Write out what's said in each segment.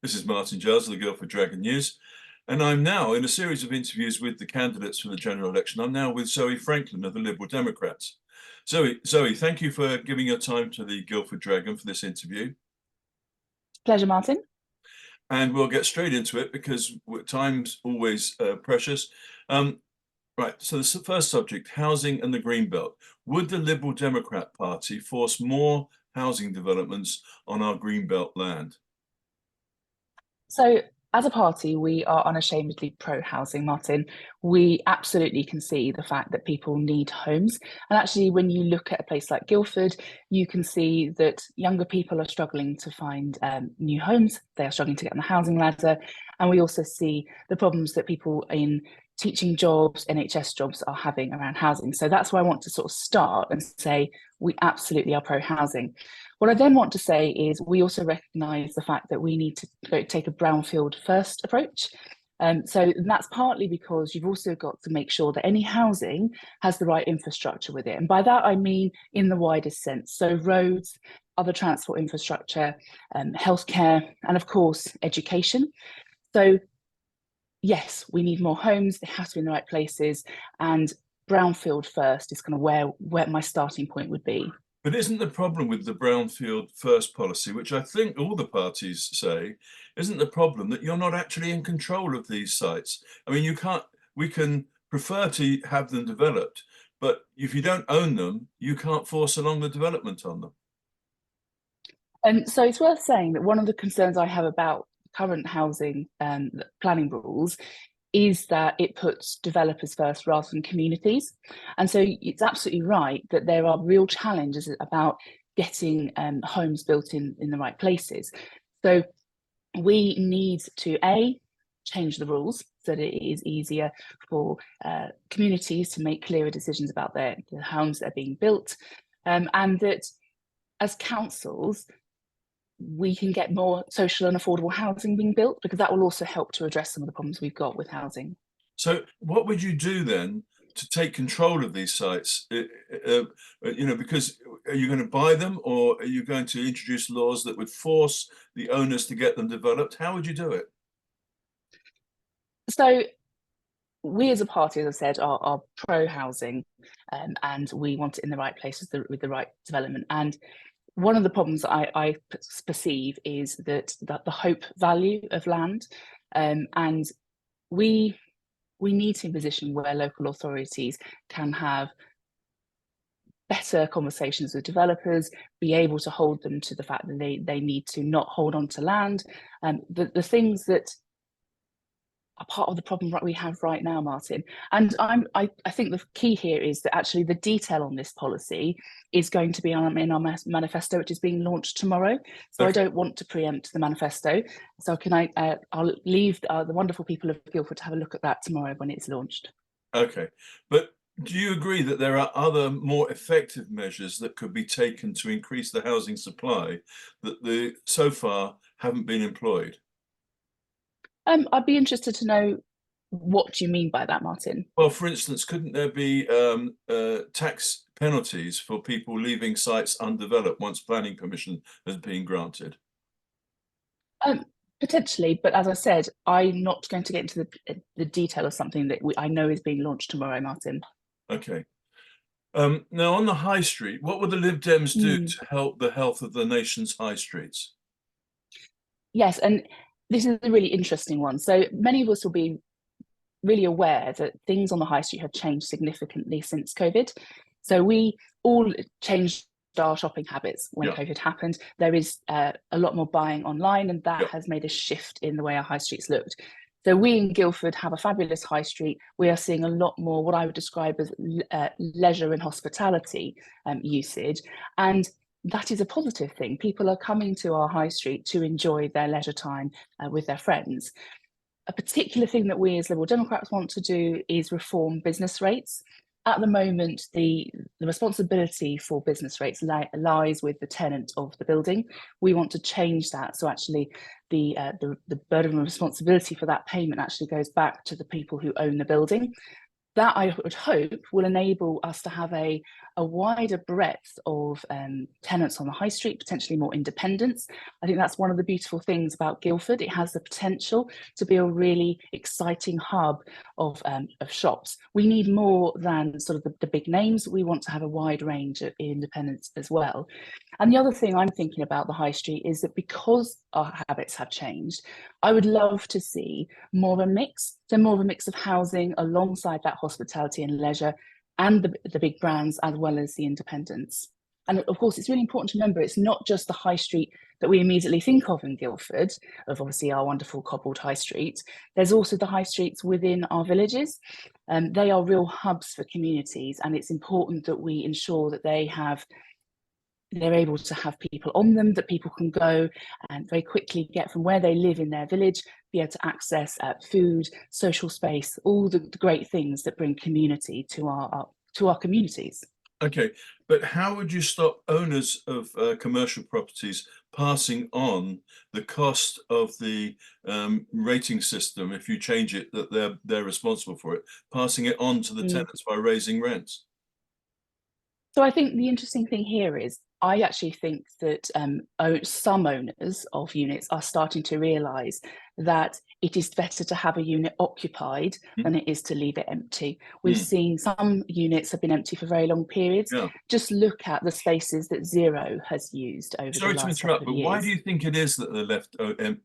This is Martin Giles of the Guildford Dragon News, and I'm now in a series of interviews with the candidates for the general election. I'm now with Zoe Franklin of the Liberal Democrats. Zoe, thank you for giving your time to the Guildford Dragon for this interview. Pleasure, Martin. And we'll get straight into it because time's always precious. Right, so the first subject, housing and the Green Belt. Would the Liberal Democrat Party force more housing developments on our Green Belt land? So, as a party, we are unashamedly pro-housing, Martin. We absolutely can see the fact that people need homes. And actually, when you look at a place like Guildford, you can see that younger people are struggling to find new homes. They are struggling to get on the housing ladder. And we also see the problems that people in teaching jobs, NHS jobs are having around housing. So that's where I want to sort of start and say we absolutely are pro-housing. What I then want to say is we also recognise the fact that we need to take a brownfield first approach. So that's partly because you've also got to make sure that any housing has the right infrastructure with it. And by that, I mean in the widest sense. So roads, other transport infrastructure, healthcare, and of course, education. So yes, we need more homes. They have to be in the right places. And brownfield first is kind of where my starting point would be. But isn't the problem with the brownfield first policy, which I think all the parties say, isn't the problem that you're not actually in control of these sites? I mean, we can prefer to have them developed, but if you don't own them, you can't force along the development on them. And so it's worth saying that one of the concerns I have about current housing planning rules is that it puts developers first rather than communities. And so it's absolutely right that there are real challenges about getting homes built in the right places. So we need to, A, change the rules so that it is easier for communities to make clearer decisions about the homes that are being built, and that as councils, we can get more social and affordable housing being built, because that will also help to address some of the problems we've got with housing. So what would you do then to take control of these sites? Because are you going to buy them, or are you going to introduce laws that would force the owners to get them developed? How would you do it? So we as a party, as I said, are pro-housing, and we want it in the right places with the right development. And one of the problems I perceive is that the hope value of land, and we need to be in a position where local authorities can have better conversations with developers, be able to hold them to the fact that they need to not hold on to land, the things that are part of the problem that we have right now, Martin. And I think the key here is that actually the detail on this policy is going to be in our manifesto, which is being launched tomorrow. So okay. I don't want to preempt the manifesto. So I'll leave the wonderful people of Guildford to have a look at that tomorrow when it's launched. Okay, but do you agree that there are other more effective measures that could be taken to increase the housing supply that so far haven't been employed? I'd be interested to know what you mean by that, Martin. Well, for instance, couldn't there be tax penalties for people leaving sites undeveloped once planning permission has been granted? Potentially, but as I said, I'm not going to get into the detail of something that I know is being launched tomorrow, Martin. Okay. Now, on the high street, what would the Lib Dems do to help the health of the nation's high streets? Yes, and this is a really interesting one. So many of us will be really aware that things on the high street have changed significantly since COVID. So we all changed our shopping habits when COVID happened. There is a lot more buying online, and that has made a shift in the way our high streets looked. So we in Guildford have a fabulous high street. We are seeing a lot more what I would describe as leisure and hospitality usage. And that is a positive thing. People are coming to our high street to enjoy their leisure time with their friends. A particular thing that we as Liberal Democrats want to do is reform business rates. At the moment, the responsibility for business rates lies with the tenant of the building. We want to change that, so actually the burden and responsibility for that payment actually goes back to the people who own the building. that I would hope will enable us to have a wider breadth of tenants on the high street, potentially more independents. I think that's one of the beautiful things about Guildford. It has the potential to be a really exciting hub of shops. We need more than sort of the big names. We want to have a wide range of independents as well. And the other thing I'm thinking about the high street is that because our habits have changed, I would love to see more of a mix. So more of a mix of housing alongside that hospitality and leisure, and the big brands as well as the independents. And of course, it's really important to remember it's not just the high street that we immediately think of in Guildford, of obviously our wonderful cobbled high street. There's also the high streets within our villages. They are real hubs for communities, and it's important that we ensure that they're able to have people on them, that people can go and very quickly get from where they live in their village, be able to access food, social space, all the great things that bring community to our communities. Okay, but how would you stop owners of commercial properties passing on the cost of the rating system, if you change it, that they're responsible for it, passing it on to the tenants by raising rents? So I think the interesting thing here is I actually think that some owners of units are starting to realise that it is better to have a unit occupied than it is to leave it empty. We've seen some units have been empty for very long periods. Yeah. Just look at the spaces that Xero has used over the last couple of years. Sorry to interrupt, but why do you think it is that they're left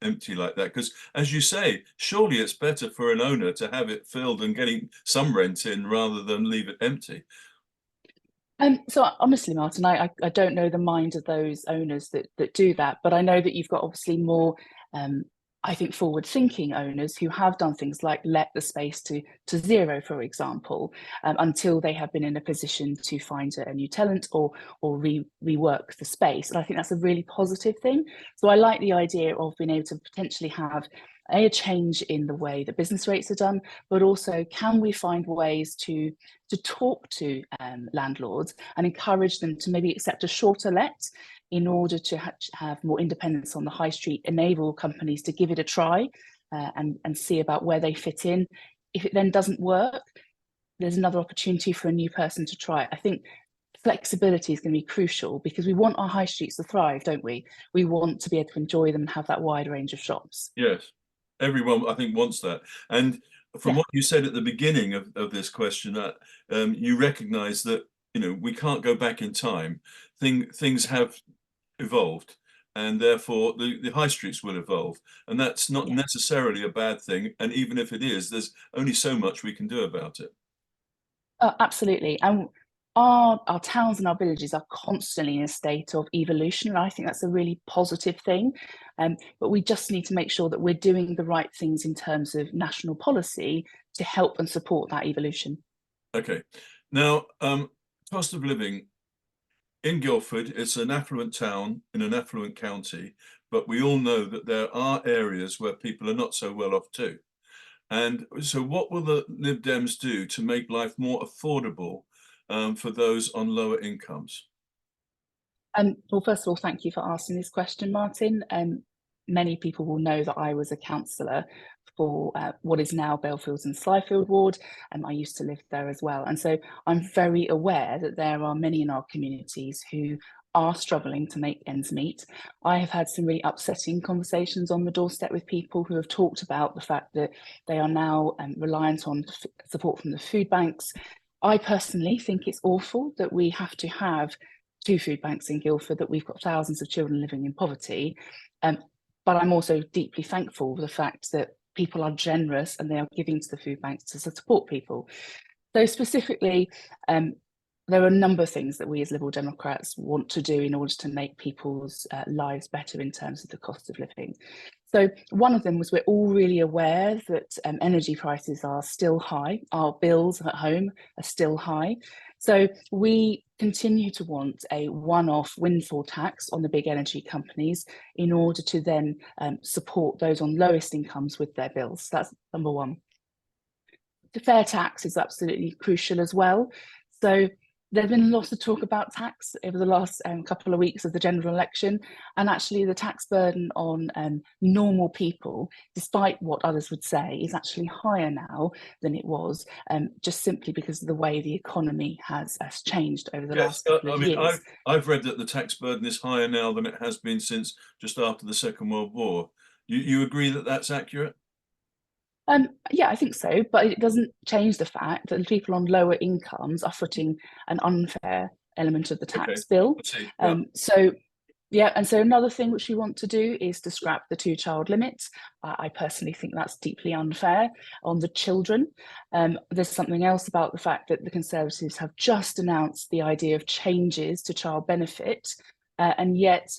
empty like that? Because, as you say, surely it's better for an owner to have it filled and getting some rent in rather than leave it empty. So honestly, Martin, I don't know the mind of those owners that do that, but I know that you've got obviously more, I think, forward-thinking owners who have done things like let the space to Xero, for example, until they have been in a position to find a new tenant or rework the space. And I think that's a really positive thing. So I like the idea of being able to potentially have a change in the way that business rates are done, but also can we find ways to talk to landlords and encourage them to maybe accept a shorter let in order to have more independence on the high street, enable companies to give it a try and see about where they fit in. If it then doesn't work, there's another opportunity for a new person to try it. I think flexibility is going to be crucial because we want our high streets to thrive, don't we? We want to be able to enjoy them and have that wide range of shops. Yes, everyone I think wants that. And from what you said at the beginning of this question, that you recognise that we can't go back in time. Things have evolved, and therefore the high streets will evolve, and that's not necessarily a bad thing. And even if it is, there's only so much we can do about it. Absolutely. And our towns and our villages are constantly in a state of evolution, and I think that's a really positive thing. But we just need to make sure that we're doing the right things in terms of national policy to help and support that evolution. Okay. Now, cost of living in Guildford, it's an affluent town in an affluent county, but we all know that there are areas where people are not so well off too. And so what will the Lib Dems do to make life more affordable for those on lower incomes? Well, first of all, thank you for asking this question, Martin. Many people will know that I was a councillor for what is now Belfields and Slyfield ward, and I used to live there as well. And so I'm very aware that there are many in our communities who are struggling to make ends meet. I have had some really upsetting conversations on the doorstep with people who have talked about the fact that they are now reliant on support from the food banks. I personally think it's awful that we have to have 2 food banks in Guildford, that we've got thousands of children living in poverty. But I'm also deeply thankful for the fact that people are generous and they are giving to the food banks to support people. So specifically, there are a number of things that we as Liberal Democrats want to do in order to make people's lives better in terms of the cost of living. So one of them was we're all really aware that energy prices are still high. Our bills at home are still high. So we continue to want a one-off windfall tax on the big energy companies in order to then support those on lowest incomes with their bills. That's number one. The fair tax is absolutely crucial as well. So There's been lots of talk about tax over the last couple of weeks of the general election, and actually the tax burden on normal people, despite what others would say, is actually higher now than it was, just simply because of the way the economy has changed over the Yes, last couple I of mean, years. I've read that the tax burden is higher now than it has been since just after the Second World War. You agree that that's accurate? Yeah, I think so, but it doesn't change the fact that the people on lower incomes are footing an unfair element of the Okay, tax bill. I see. Yeah. Yeah, and so another thing which we want to do is to scrap the two-child limit. I personally think that's deeply unfair on the children. There's something else about the fact that the Conservatives have just announced the idea of changes to child benefit, and yet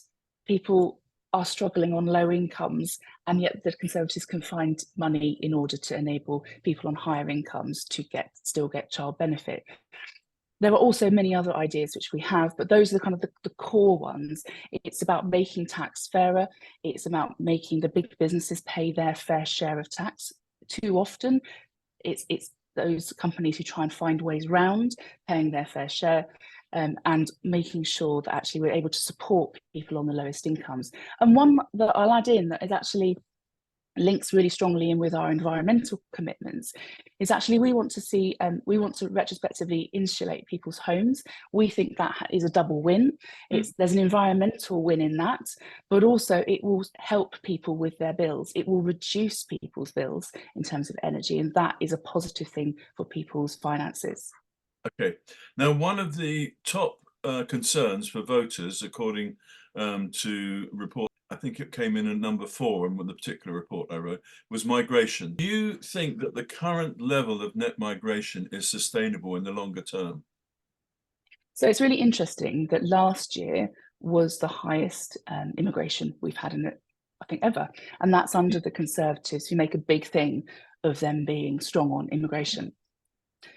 people are struggling on low incomes, and yet the Conservatives can find money in order to enable people on higher incomes to still get child benefit. There are also many other ideas which we have, but those are the kind of the core ones. It's about making tax fairer. It's about making the big businesses pay their fair share of tax. Too often, it's those companies who try and find ways round paying their fair share, and making sure that actually we're able to support people on the lowest incomes. And one that I'll add in that is actually links really strongly in with our environmental commitments is actually we want to retrospectively insulate people's homes. We think that is a double win. There's an environmental win in that, but also it will help people with their bills. It will reduce people's bills in terms of energy, and that is a positive thing for people's finances. Okay. Now, one of the top concerns for voters, according to report, I think it came in at number 4 in the particular report I wrote, was migration. Do you think that the current level of net migration is sustainable in the longer term? So it's really interesting that last year was the highest immigration we've had in it, I think, ever. And that's under the Conservatives, who make a big thing of them being strong on immigration.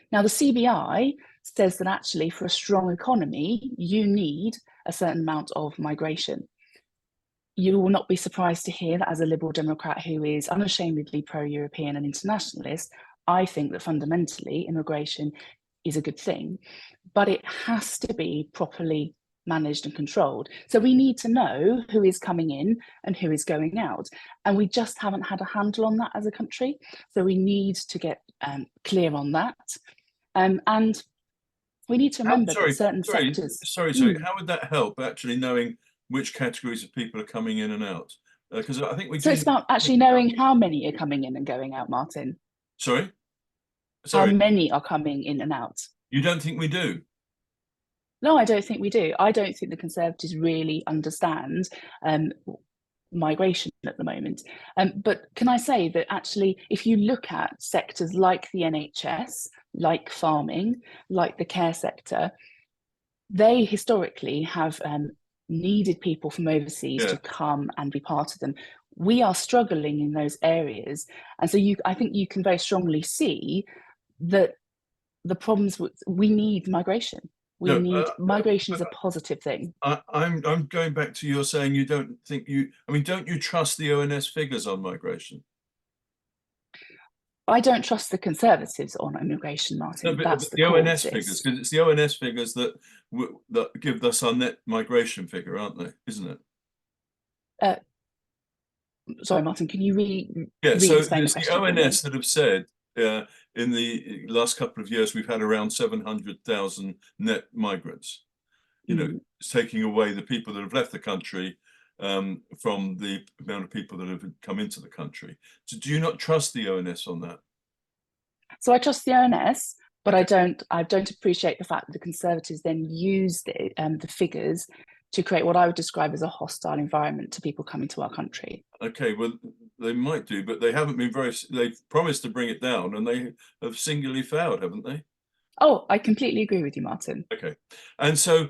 Now, the CBI says that actually for a strong economy, you need a certain amount of migration. You will not be surprised to hear that as a Liberal Democrat who is unashamedly pro-European and internationalist, I think that fundamentally immigration is a good thing, but it has to be properly managed and controlled. So we need to know who is coming in and who is going out. And we just haven't had a handle on that as a country. So we need to get clear on that. And we need to remember that certain sectors. How would that help actually knowing which categories of people are coming in and out? Because I think we So do. it's about actually knowing how many are coming in and going out, Martin. Sorry? How many are coming in and out? You don't think we do? No, I don't think we do. I don't think the Conservatives really understand migration at the moment. But can I say that actually, if you look at sectors like the NHS, like farming, like the care sector, they historically have needed people from overseas to come and be part of them. We are struggling in those areas. And so I think you can very strongly see that the problems we need migration. Migration is a positive thing. I'm going back to your saying you don't think don't you trust the ONS figures on migration? I don't trust the Conservatives on immigration, Martin. No, that's the ONS figures, because it's the ONS figures that give us our net migration figure, aren't they? Isn't it? Sorry, Martin, can you so explain it's the ONS that have said in the last couple of years we've had around 700,000 net migrants. It's taking away the people that have left the country from the amount of people that have come into the country. So do you not trust the ONS on that? So I trust the ONS, but I don't appreciate the fact that the Conservatives then use the figures to create what I would describe as a hostile environment to people coming to our country. Okay, well, they might do, but they haven't been they've promised to bring it down and they have singularly failed, haven't they? Oh, I completely agree with you, Martin. Okay. And so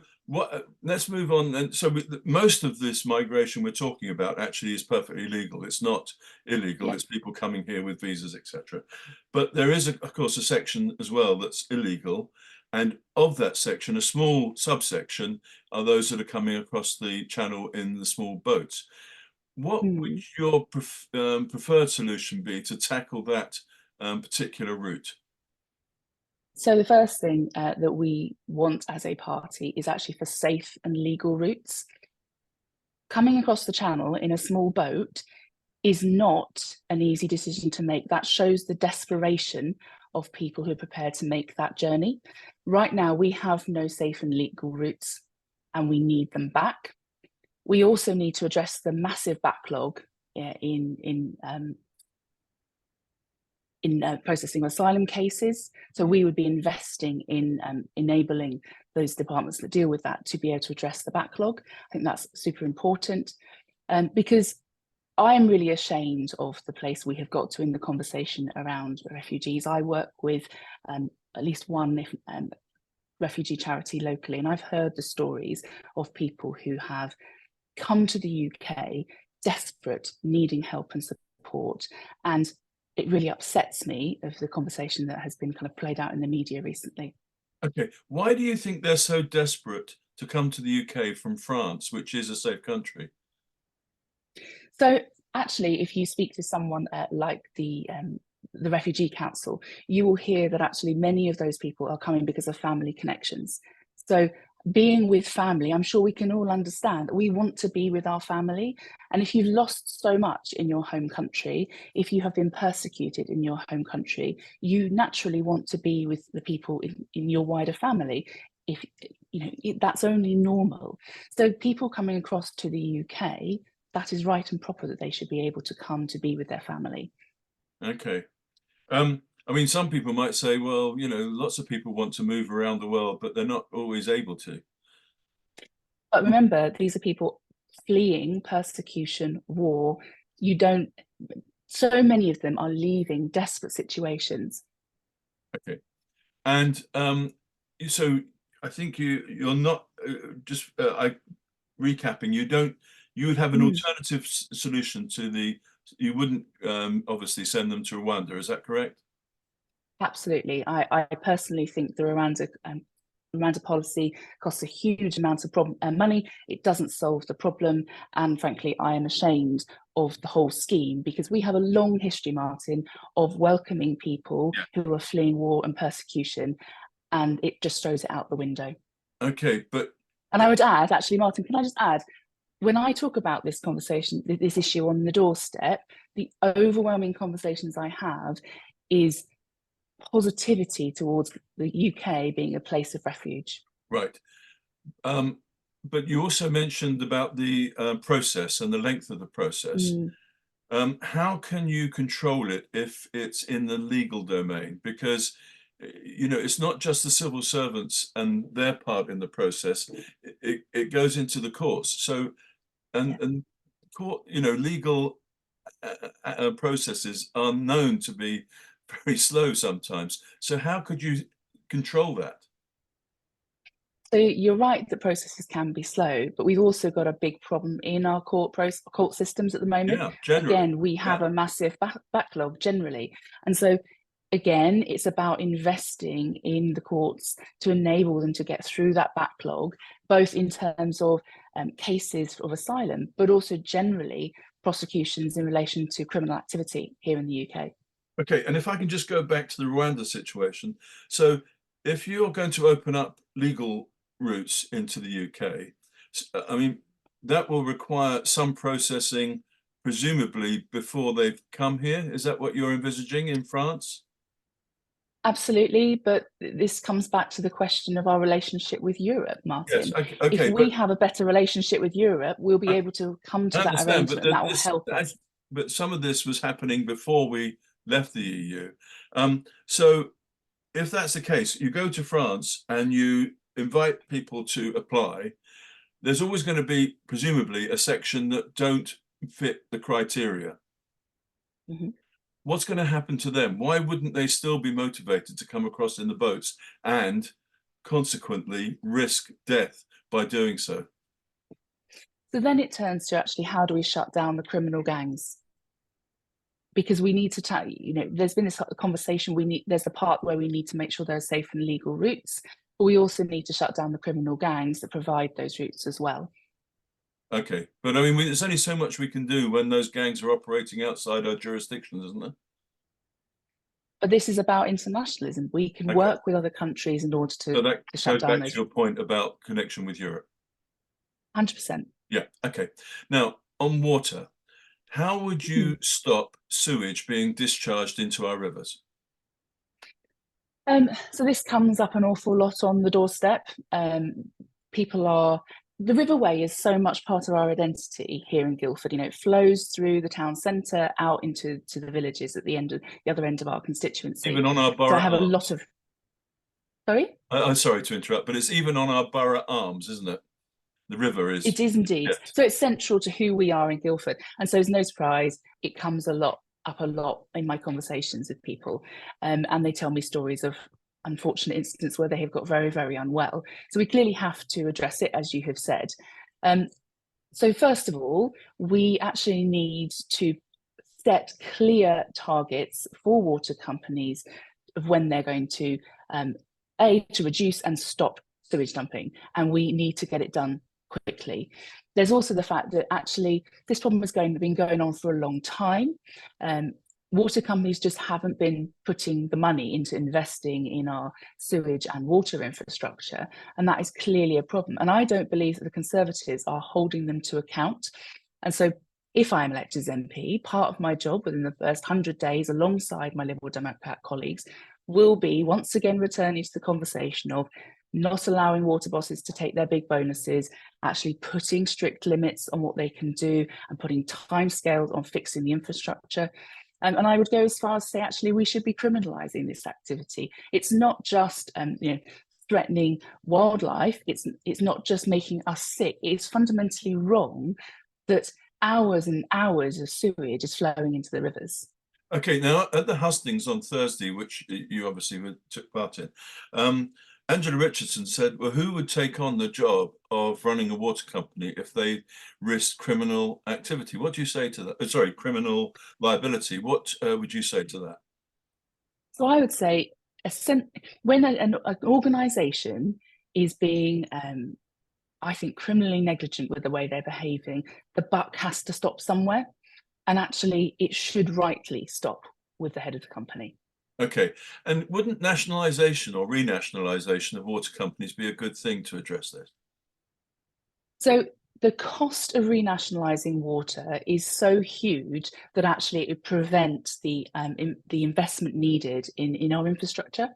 let's move on. And so most of this migration we're talking about actually is perfectly legal. It's not illegal. It's people coming here with visas, etc. But there is, of course, a section as well that's illegal. And of that section, a small subsection are those that are coming across the channel in the small boats. What would your preferred solution be to tackle that particular route? So the first thing that we want as a party is actually for safe and legal routes. Coming across the channel in a small boat is not an easy decision to make. That shows the desperation of people who are prepared to make that journey. Right now, we have no safe and legal routes, and we need them back. We also need to address the massive backlog in processing asylum cases. So we would be investing in enabling those departments that deal with that to be able to address the backlog. I think that's super important, because I am really ashamed of the place we have got to in the conversation around refugees. I work with at least one refugee charity locally, and I've heard the stories of people who have come to the UK desperate, needing help and support. And it really upsets me of the conversation that has been kind of played out in the media recently. Okay, why do you think they're so desperate to come to the UK from France, which is a safe country? So actually, if you speak to someone like the Refugee Council, you will hear that actually many of those people are coming because of family connections. So being with family, I'm sure we can all understand that we want to be with our family. And if you've lost so much in your home country, if you have been persecuted in your home country, you naturally want to be with the people in your wider family. If you know, that's only normal. So people coming across to the UK, that is right and proper that they should be able to come to be with their family. Okay. I mean, some people might say, well, you know, lots of people want to move around the world, but they're not always able to. But remember, these are people fleeing persecution, war. You don't, so many of them are leaving desperate situations. Okay. And so I think you're not recapping, you would have an alternative solution to you wouldn't obviously send them to Rwanda, is that correct? Absolutely. I personally think the Rwanda policy costs a huge amount of money. It doesn't solve the problem. And frankly, I am ashamed of the whole scheme because we have a long history, Martin, of welcoming people who are fleeing war and persecution, and it just throws it out the window. Okay, but And I would add, actually, Martin, can I just add, when I talk about this conversation, this issue on the doorstep, the overwhelming conversations I have is positivity towards the UK being a place of refuge. right. But you also mentioned about the process and the length of the process. How can you control it if it's in the legal domain? Because, you know, it's not just the civil servants and their part in the process. It goes into the courts. So, and court, you know, legal processes are known to be very slow sometimes. So how could you control that? So you're right that processes can be slow, but we've also got a big problem in our court systems at the moment. Yeah, generally. Again, we have a massive backlog generally. And so again, it's about investing in the courts to enable them to get through that backlog, both in terms of cases of asylum, but also generally prosecutions in relation to criminal activity here in the UK. Okay, and if I can just go back to the Rwanda situation. So if you're going to open up legal routes into the UK, I mean, that will require some processing, presumably before they've come here. Is that what you're envisaging in France? Absolutely, but this comes back to the question of our relationship with Europe, Yes, Martin. okay, If okay, we but have a better relationship with Europe, we'll be able to come I to that understand, arrangement and that will help us. but some of this was happening before we left the EU. So if that's the case, you go to France and you invite people to apply. There's always going to be, presumably, a section that don't fit the criteria. Mhm. What's going to happen to them? Why wouldn't they still be motivated to come across in the boats and consequently risk death by doing so? So then it turns to actually how do we shut down the criminal gangs? Because we need to, you know, there's been this conversation. There's the part where we need to make sure there are safe and legal routes, but we also need to shut down the criminal gangs that provide those routes as well. Okay, but I mean, there's only so much we can do when those gangs are operating outside our jurisdictions, isn't there? But this is about internationalism. We can Okay. work with other countries in order So that to shut goes down back those. to your point about connection with Europe. 100%. Yeah. Okay. Now, on water, how would you stop sewage being discharged into our rivers? So this comes up an awful lot on the doorstep. The Riverway is so much part of our identity here in Guildford. You know, it flows through the town centre out into the villages at the other end of our constituency. Even on our So I borough have a arms. lot of. Sorry? I'm sorry to interrupt, but it's even on our borough arms, isn't it? The river is. It is indeed. Yes. So it's central to who we are in Guildford. And so it's no surprise, it comes up a lot in my conversations with people. And they tell me stories of unfortunate incidents where they have got very, very unwell. So we clearly have to address it, as you have said. So first of all, we actually need to set clear targets for water companies of when they're going to, to reduce and stop sewage dumping. And we need to get it done quickly. There's also the fact that actually this problem has been going on for a long time. Water companies just haven't been putting the money into investing in our sewage and water infrastructure, and that is clearly a problem. And I don't believe that the Conservatives are holding them to account. And so if I'm elected as MP, part of my job within the first 100 days, alongside my Liberal Democrat colleagues, will be once again returning to the conversation of not allowing water bosses to take their big bonuses, actually putting strict limits on what they can do and putting timescales on fixing the infrastructure. And I would go as far as to say, actually, we should be criminalising this activity. It's not just threatening wildlife. It's not just making us sick. It's fundamentally wrong that hours and hours of sewage is flowing into the rivers. Okay, now at the hustings on Thursday, which you obviously took part in, Angela Richardson said, well, who would take on the job of running a water company if they risked criminal activity? What do you say to that? Sorry, criminal liability. What would you say to that? So I would say when an organisation is being, I think, criminally negligent with the way they're behaving, the buck has to stop somewhere. And actually, it should rightly stop with the head of the company. Okay, and wouldn't nationalisation or renationalisation of water companies be a good thing to address this? So the cost of renationalising water is so huge that actually it would prevent the investment needed in our infrastructure.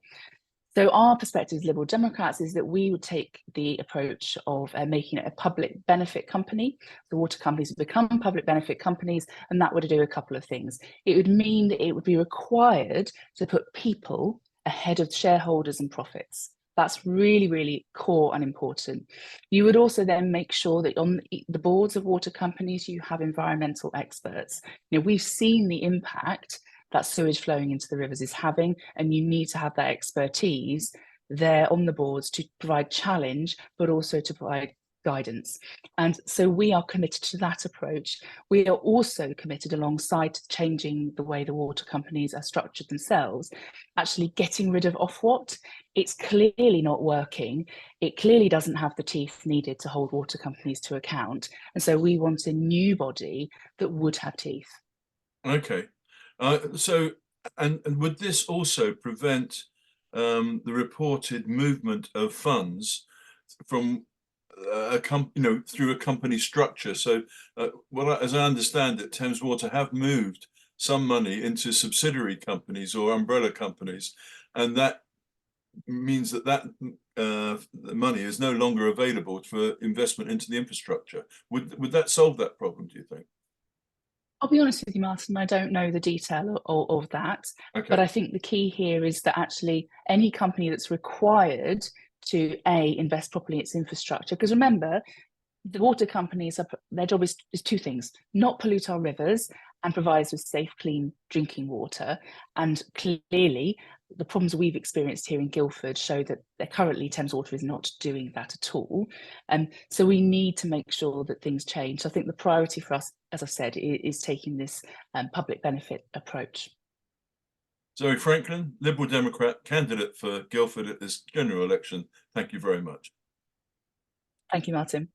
So our perspective as Liberal Democrats is that we would take the approach of making it a public benefit company. The water companies would become public benefit companies, and that would do a couple of things. It would mean that it would be required to put people ahead of shareholders and profits. That's really, really core and important. You would also then make sure that on the boards of water companies, you have environmental experts. You know, we've seen the impact that sewage flowing into the rivers is having, and you need to have that expertise there on the boards to provide challenge, but also to provide guidance. And so we are committed to that approach. We are also committed, alongside changing the way the water companies are structured themselves, actually getting rid of Ofwat. It's clearly not working. It clearly doesn't have the teeth needed to hold water companies to account. And so we want a new body that would have teeth. Okay. And would this also prevent the reported movement of funds from through a company structure? So, as I understand it, Thames Water have moved some money into subsidiary companies or umbrella companies, and that means that the money is no longer available for investment into the infrastructure. Would that solve that problem, do you think? I'll be honest with you, Martin, I don't know the detail of that. Okay. But I think the key here is that actually any company that's required to invest properly in its infrastructure, because remember, the water companies, their job is two things: not pollute our rivers and provide us with safe, clean drinking water. And clearly, the problems we've experienced here in Guildford show that currently Thames Water is not doing that at all. So we need to make sure that things change. So I think the priority for us, as I've said, is taking this public benefit approach. Zoe Franklin, Liberal Democrat candidate for Guildford at this general election. Thank you very much. Thank you, Martin.